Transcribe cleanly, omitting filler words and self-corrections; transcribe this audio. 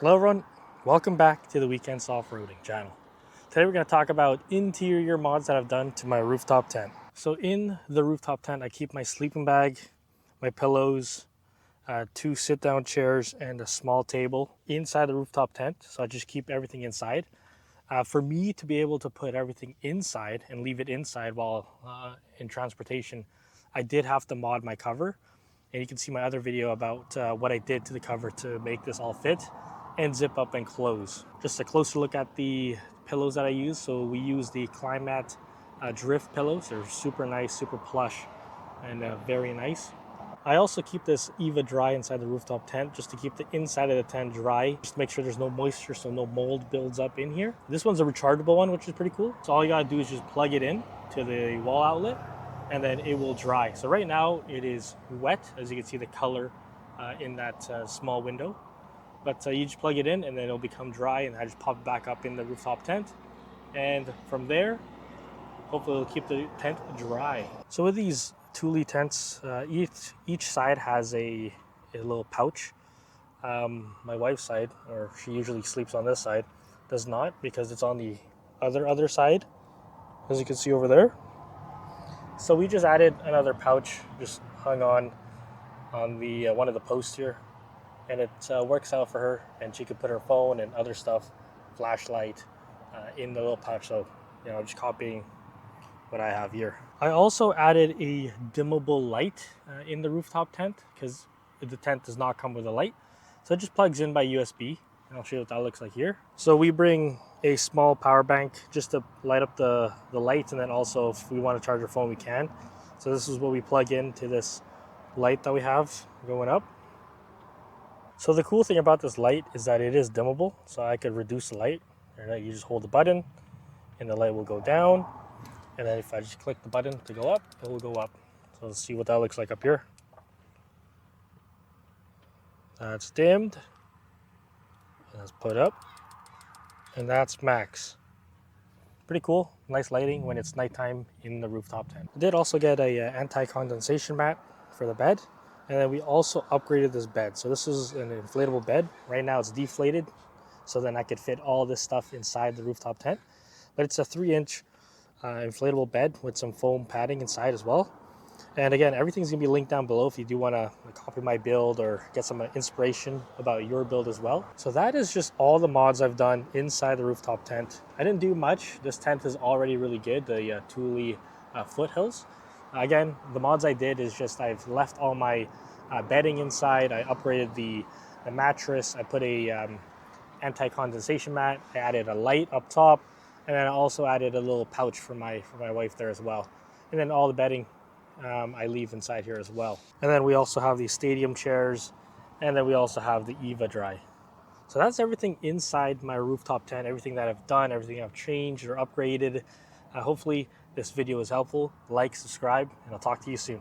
Hello everyone, welcome back to the Weekends Off-Roading channel. Today we're going to talk about interior mods that I've done to my rooftop tent. So in the rooftop tent I keep my sleeping bag, my pillows, 2 sit-down chairs and a small table inside the rooftop tent. So I just keep everything inside. For me to be able to put everything inside and leave it inside while in transportation, I did have to mod my cover. And you can see my other video about what I did to the cover to make this all fit and zip up and close. Just a closer look at the pillows that I use. So we use the Climat Drift pillows. They're super nice, super plush, and very nice. I also keep this Eva dry inside the rooftop tent just to keep the inside of the tent dry, just to make sure there's no moisture so no mold builds up in here. This one's a rechargeable one, which is pretty cool. So all you gotta do is just plug it in to the wall outlet and then it will dry. So right now it is wet, as you can see the color in that small window. But you just plug it in and then it'll become dry, and I just pop it back up in the rooftop tent. And from there, hopefully it'll keep the tent dry. So with these Thule tents, each side has a little pouch. My wife's side, or she usually sleeps on this side, does not, because it's on the other side, as you can see over there. So we just added another pouch, just hung on the one of the posts here, and it works out for her, and she could put her phone and other stuff, flashlight, in the little pouch. So, you know, just copying what I have here. I also added a dimmable light in the rooftop tent, because the tent does not come with a light. So it just plugs in by USB, and I'll show you what that looks like here. So we bring a small power bank just to light up the light, and then also if we want to charge our phone, we can. So this is what we plug into this light that we have going up. So the cool thing about this light is that it is dimmable, so I could reduce the light. You just hold the button and the light will go down, and then if I just click the button to go up, it will go up. So let's see what that looks like up here. That's dimmed. Let's put up, and that's max. Pretty cool, nice lighting when it's nighttime in the rooftop tent. I did also get a anti-condensation mat for the bed, and then we also upgraded this bed. So this is an inflatable bed. Right now it's deflated, so then I could fit all this stuff inside the rooftop tent. But it's a 3-inch inflatable bed with some foam padding inside as well. And again, everything's gonna be linked down below if you do wanna copy my build or get some inspiration about your build as well. So that is just all the mods I've done inside the rooftop tent. I didn't do much. This tent is already really good, the Thule Foothills. Again, the mods I did is just I've left all my bedding inside. I upgraded the mattress. I put a anti-condensation mat. I added a light up top, and then I also added a little pouch for my wife there as well. And then all the bedding I leave inside here as well. And then we also have these stadium chairs, and then we also have the Eva dry. So that's everything inside my rooftop tent, everything that I've done, everything I've changed or upgraded. Hopefully this video is helpful. Like, subscribe, and I'll talk to you soon.